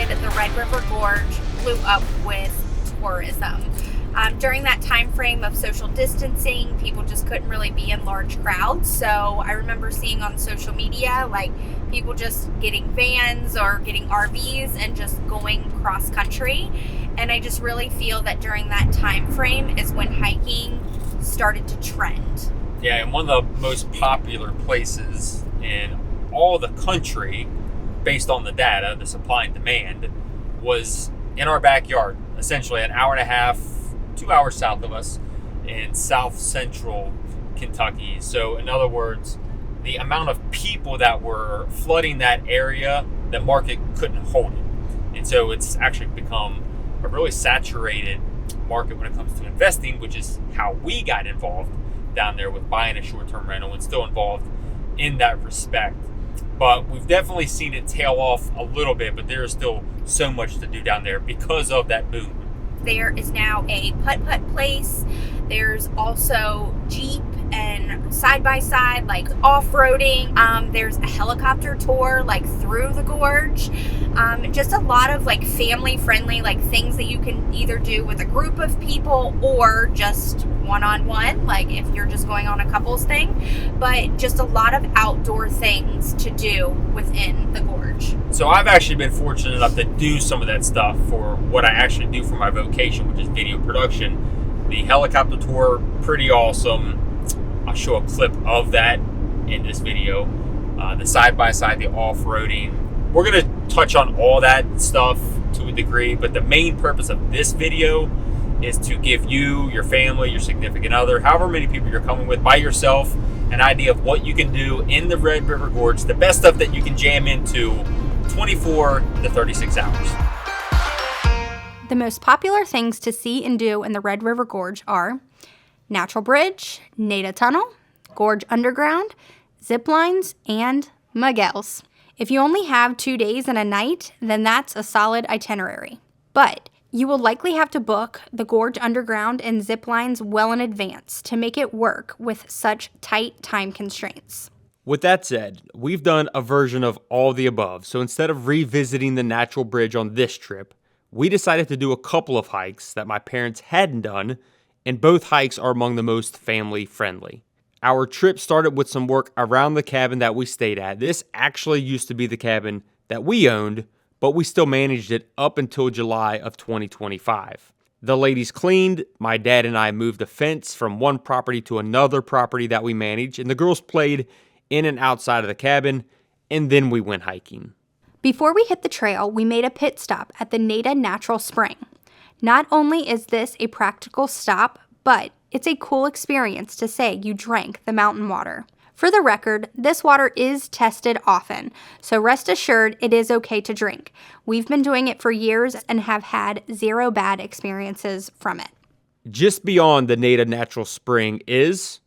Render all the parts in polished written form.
started, the Red River Gorge blew up with tourism. During that time frame of social distancing, people just couldn't really be in large crowds. So I remember seeing on social media, like, people just getting vans or getting RVs and just going cross country. And I just really feel that during that time frame is when hiking started to trend. Yeah, and one of the most popular places in all the country, based on the data, the supply and demand, was in our backyard, essentially an hour and a half, 2 hours south of us in south central Kentucky. So in other words, the amount of people that were flooding that area, the market couldn't hold it. And so it's actually become a really saturated market when it comes to investing, which is how we got involved down there with buying a short-term rental and still involved in that respect. But we've definitely seen it tail off a little bit, but there is still so much to do down there because of that boom. There is now a putt-putt place. There's also Jeep and side-by-side, like off-roading. There's a helicopter tour, like through the gorge. Just a lot of like family-friendly, like things that you can either do with a group of people or just one-on-one, like if you're just going on a couples thing. But just a lot of outdoor things to do within the gorge. So I've actually been fortunate enough to do some of that stuff for what I actually do for my vocation, which is video production. The helicopter tour, pretty awesome. I'll show a clip of that in this video. The side-by-side, the off-roading. We're going to touch on all that stuff to a degree, but the main purpose of this video is to give you, your family, your significant other, however many people you're coming with, by yourself, an idea of what you can do in the Red River Gorge, the best stuff that you can jam into 24 to 36 hours. The most popular things to see and do in the Red River Gorge are Natural Bridge, Nada Tunnel, Gorge Underground, Ziplines, and Miguel's. If you only have 2 days and a night, then that's a solid itinerary. But you will likely have to book the Gorge Underground and Ziplines well in advance to make it work with such tight time constraints. With that said, we've done a version of all the above, so instead of revisiting the Natural Bridge on this trip, we decided to do a couple of hikes that my parents hadn't done, and both hikes are among the most family-friendly. Our trip started with some work around the cabin that we stayed at. This actually used to be the cabin that we owned, but we still managed it up until July of 2025. The ladies cleaned, my dad and I moved a fence from one property to another property that we managed, and the girls played in and outside of the cabin, and then we went hiking. Before we hit the trail, we made a pit stop at the Nada Natural Spring. Not only is this a practical stop, but it's a cool experience to say you drank the mountain water. For the record, this water is tested often, so rest assured it is okay to drink. We've been doing it for years and have had zero bad experiences from it. Just beyond the Nada Natural Spring is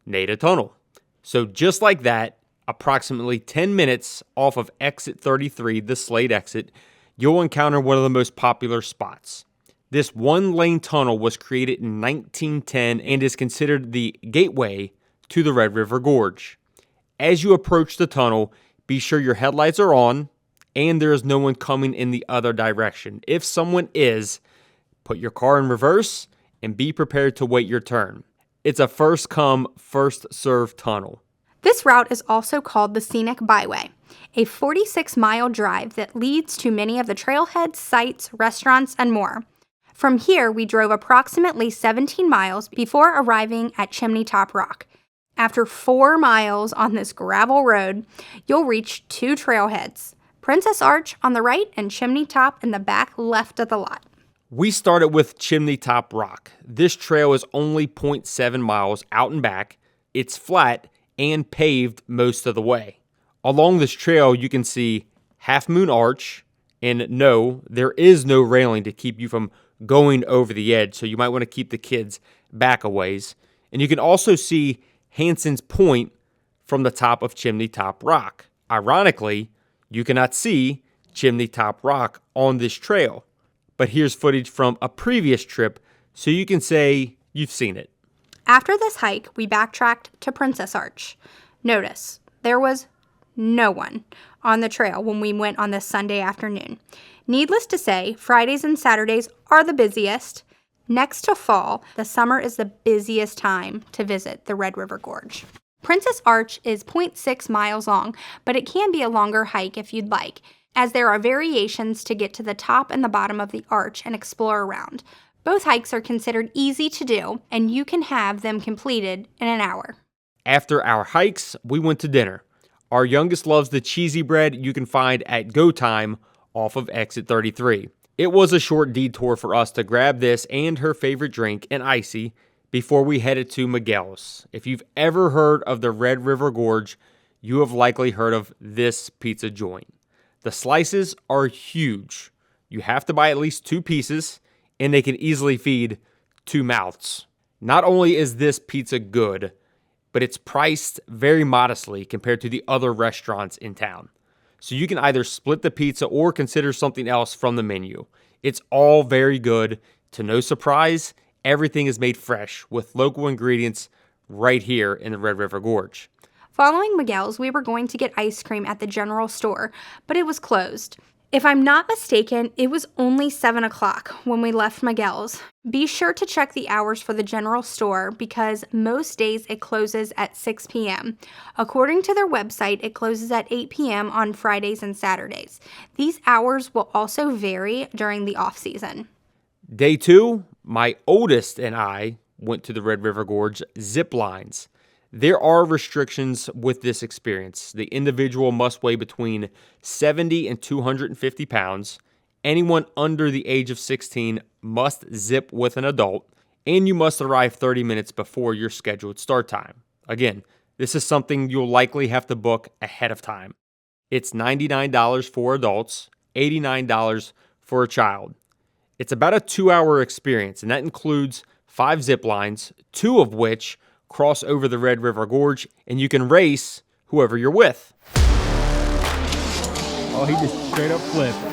Nada Tunnel. So just like that, approximately 10 minutes off of exit 33, the Slade exit, you'll encounter one of the most popular spots. This one-lane tunnel was created in 1910 and is considered the gateway to the Red River Gorge. As you approach the tunnel, be sure your headlights are on and there is no one coming in the other direction. If someone is, put your car in reverse and be prepared to wait your turn. It's a first-come, first-served tunnel. This route is also called the Scenic Byway, a 46-mile drive that leads to many of the trailheads, sites, restaurants, and more. From here, we drove approximately 17 miles before arriving at Chimney Top Rock. After 4 miles on this gravel road, you'll reach 2 trailheads, Princess Arch on the right and Chimney Top in the back left of the lot. We started with Chimney Top Rock. This trail is only 0.7 miles out and back. It's flat and paved most of the way. Along this trail, you can see Half Moon Arch, and no, there is no railing to keep you from going over the edge, so you might want to keep the kids back a ways. And you can also see Hanson's Point from the top of Chimney Top Rock. Ironically, you cannot see Chimney Top Rock on this trail, but here's footage from a previous trip, so you can say you've seen it. After this hike, we backtracked to Princess Arch. Notice, there was no one on the trail when we went on this Sunday afternoon. Needless to say, Fridays and Saturdays are the busiest. Next to fall, the summer is the busiest time to visit the Red River Gorge. Princess Arch is 0.6 miles long, but it can be a longer hike if you'd like, as there are variations to get to the top and the bottom of the arch and explore around. Both hikes are considered easy to do, and you can have them completed in an hour. After our hikes, we went to dinner. Our youngest loves the cheesy bread you can find at Go Time off of exit 33. It was a short detour for us to grab this and her favorite drink, an icy, before we headed to Miguel's. If you've ever heard of the Red River Gorge, you have likely heard of this pizza joint. The slices are huge. You have to buy at least 2 pieces, and they can easily feed 2 mouths. Not only is this pizza good, but it's priced very modestly compared to the other restaurants in town. So you can either split the pizza or consider something else from the menu. It's all very good. To no surprise, everything is made fresh with local ingredients right here in the Red River Gorge. Following Miguel's, we were going to get ice cream at the general store, but it was closed. If I'm not mistaken, it was only 7 o'clock when we left Miguel's. Be sure to check the hours for the general store because most days it closes at 6 p.m. According to their website, it closes at 8 p.m. on Fridays and Saturdays. These hours will also vary during the off-season. Day 2, my oldest and I went to the Red River Gorge Ziplines. There are restrictions with this experience. The individual must weigh between 70 and 250 pounds. Anyone under the age of 16 must zip with an adult, and you must arrive 30 minutes before your scheduled start time. Again, this is something you'll likely have to book ahead of time. It's $99 for adults, $89 for a child. It's about a 2-hour experience, and that includes 5 zip lines, 2 of which cross over the Red River Gorge, and you can race whoever you're with. Oh, he just straight up flipped.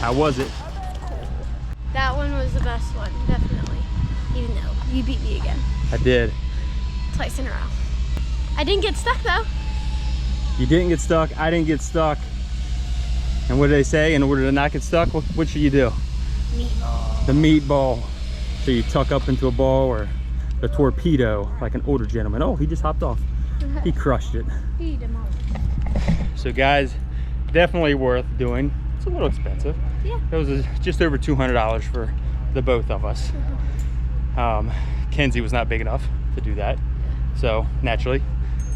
How was it? That one was the best one, definitely. Even though you beat me again. I did. Twice in a row. I didn't get stuck though. You didn't get stuck. I didn't get stuck. And what did they say? In order to not get stuck, what should you do? Meatball. The meatball. So you tuck up into a ball or the torpedo like an older gentleman. Oh, he just hopped off. He crushed it. Eat 'em all. So guys, definitely worth doing. It's a little expensive. Yeah. It was just over $200 for the both of us. Kenzie was not big enough to do that. So naturally,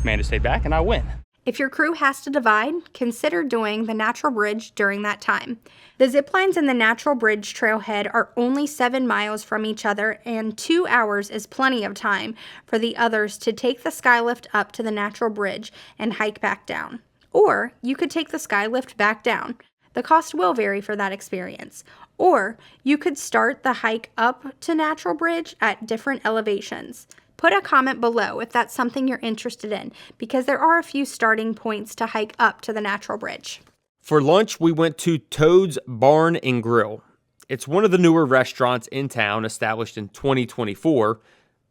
Amanda stayed back and I went. If your crew has to divide, consider doing the Natural Bridge during that time. The zip lines and the Natural Bridge trailhead are only 7 miles from each other, and 2 hours is plenty of time for the others to take the skylift up to the Natural Bridge and hike back down. Or you could take the skylift back down. The cost will vary for that experience. Or you could start the hike up to Natural Bridge at different elevations. Put a comment below if that's something you're interested in, because there are a few starting points to hike up to the Natural Bridge. For lunch, we went to Toad's Barn and Grill. It's one of the newer restaurants in town, established in 2024.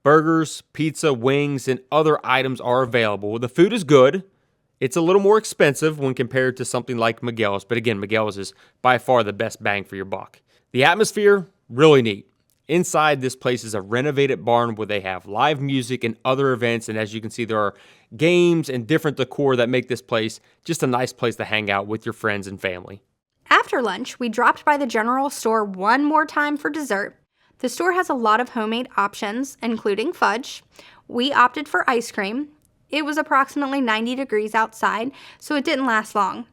Burgers, pizza, wings, and other items are available. The food is good. It's a little more expensive when compared to something like Miguel's, but again, Miguel's is by far the best bang for your buck. The atmosphere, really neat. Inside this place is a renovated barn where they have live music and other events, and as you can see, there are games and different decor that make this place just a nice place to hang out with your friends and family. After lunch, we dropped by the general store one more time for dessert. The store has a lot of homemade options, including fudge. We opted for ice cream. It was approximately 90 degrees outside, so it didn't last long.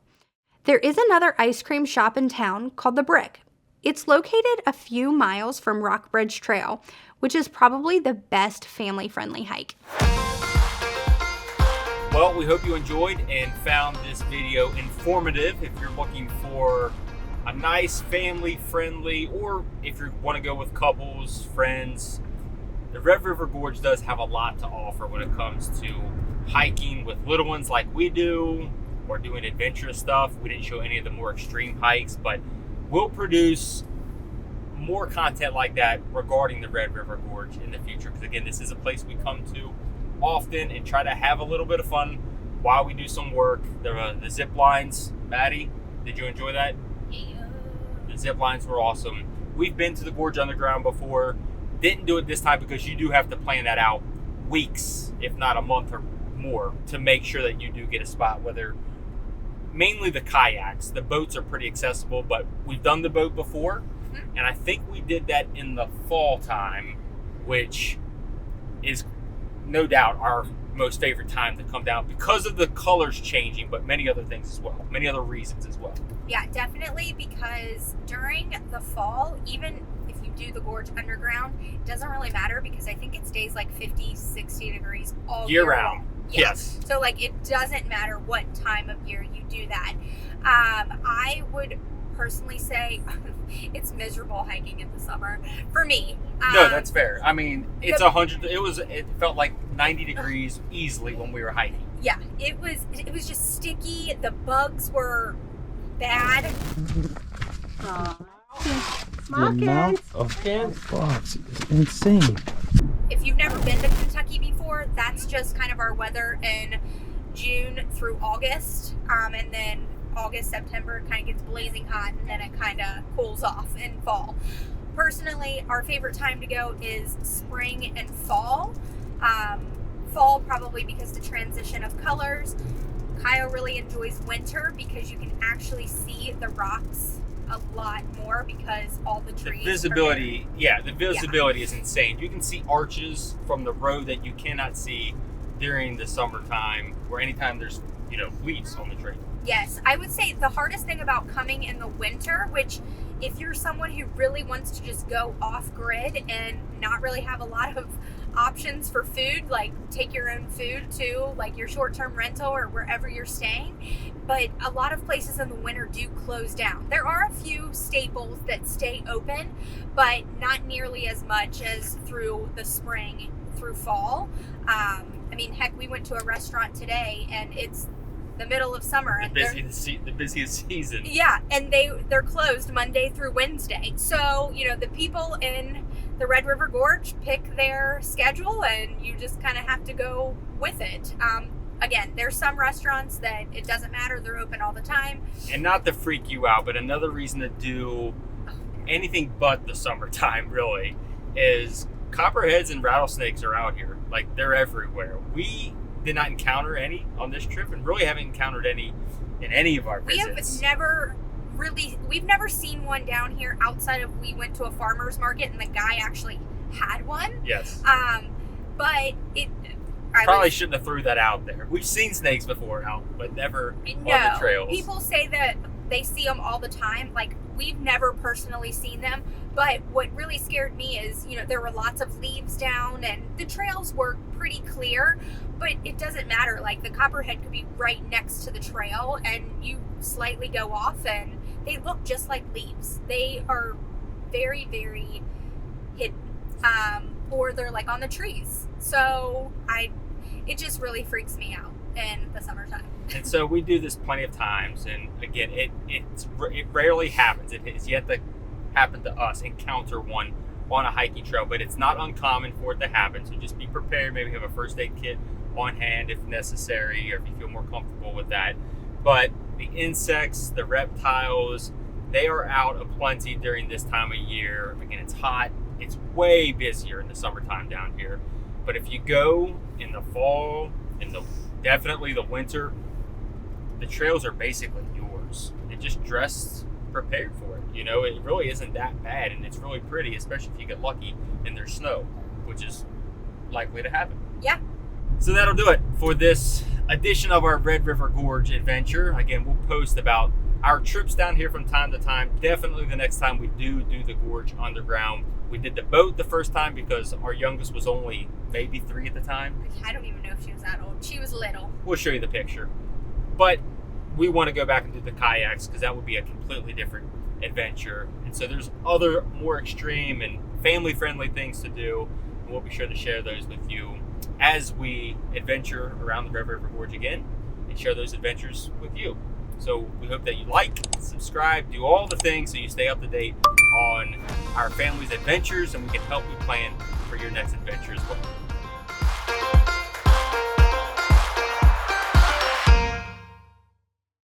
There is another ice cream shop in town called The Brick. It's located a few miles from Rockbridge Trail, which is probably the best family-friendly hike. Well, we hope you enjoyed and found this video informative. If you're looking for a nice family-friendly, or if you want to go with couples, friends, the Red River Gorge does have a lot to offer when it comes to hiking with little ones like we do, or doing adventurous stuff. We didn't show any of the more extreme hikes, but we'll produce more content like that regarding the Red River Gorge in the future, because again, this is a place we come to often and try to have a little bit of fun while we do some work. The zip lines, Maddie, did you enjoy that? Yeah. The zip lines were awesome. We've been to the Gorge Underground before. Didn't do it this time because you do have to plan that out weeks, if not a month or more, to make sure that you do get a spot. Whether mainly the kayaks, the boats are pretty accessible, but we've done the boat before, and I think we did that in the fall time, which is no doubt our most favorite time to come down because of the colors changing, but many other things as well, many other reasons as well. Yeah, definitely, because during the fall, even if you do the Gorge Underground, it doesn't really matter because I think it stays like 50, 60 degrees all year round. Yeah. Yes. So like it doesn't matter what time of year you do that. I would personally say it's miserable hiking in the summer for me. No, that's fair. I mean, it's 100. It felt like 90 degrees easily when we were hiking. Yeah, it was just sticky. The bugs were bad. The amount of bugs is insane. If you've never been to Kentucky before, that's just kind of our weather in June through August, and then August, September, it kind of gets blazing hot, and then it kind of cools off in fall. Personally, our favorite time to go is spring and fall. Fall probably because the transition of colors. Kyle really enjoys winter because you can actually see the rocks a lot more because all the trees. The visibility, the visibility is insane. You can see arches from the road that you cannot see during the summertime, or anytime there's leaves on the trail. Yes, I would say the hardest thing about coming in the winter, which if you're someone who really wants to just go off grid and not really have a lot of options for food, like take your own food to like your short-term rental or wherever you're staying, but a lot of places in the winter do close down. There are a few staples that stay open, but not nearly as much as through the spring through fall. I mean, heck, we went to a restaurant today and it's the middle of summer, and the busiest season. Yeah, and they're closed Monday through Wednesday. So the people in the Red River Gorge pick their schedule, and you just kind of have to go with it. Again, there's some restaurants that it doesn't matter; they're open all the time. And not to freak you out, but another reason to do anything but the summertime really is copperheads and rattlesnakes are out here. Like, they're everywhere. We did not encounter any on this trip, and really haven't encountered any in any of our visits. We've never seen one down here outside of we went to a farmer's market and the guy actually had one. Yes. But probably shouldn't have threw that out there. We've seen snakes before out, but never on the trails. People say that they see them all the time. Like, we've never personally seen them, but what really scared me is, there were lots of leaves down and the trails were pretty clear, but it doesn't matter. Like, the copperhead could be right next to the trail and you slightly go off and they look just like leaves. They are very, very hidden, or they're like on the trees. So it just really freaks me out in the summertime. And so we do this plenty of times, and again, it rarely happens. It has yet to happen to us, encounter one on a hiking trail, but it's not uncommon for it to happen. So just be prepared. Maybe have a first aid kit on hand if necessary, or if you feel more comfortable with that. But the insects, the reptiles, they are out aplenty during this time of year. Again, it's hot. It's way busier in the summertime down here. But if you go in the fall, definitely the winter, the trails are basically yours. And just dress prepared for it. It really isn't that bad, and it's really pretty, especially if you get lucky and there's snow, which is likely to happen. Yeah. So that'll do it for this edition of our Red River Gorge adventure. Again, we'll post about our trips down here from time to time. Definitely the next time we do the Gorge Underground. We did the boat the first time because our youngest was only maybe 3 at the time. I don't even know if she was that old. She was little. We'll show you the picture. But we want to go back and do the kayaks because that would be a completely different adventure. And so there's other more extreme and family-friendly things to do. And we'll be sure to share those with you as we adventure around the Red River Gorge again and share those adventures with you. So we hope that you like, subscribe, do all the things so you stay up to date on our family's adventures and we can help you plan for your next adventures.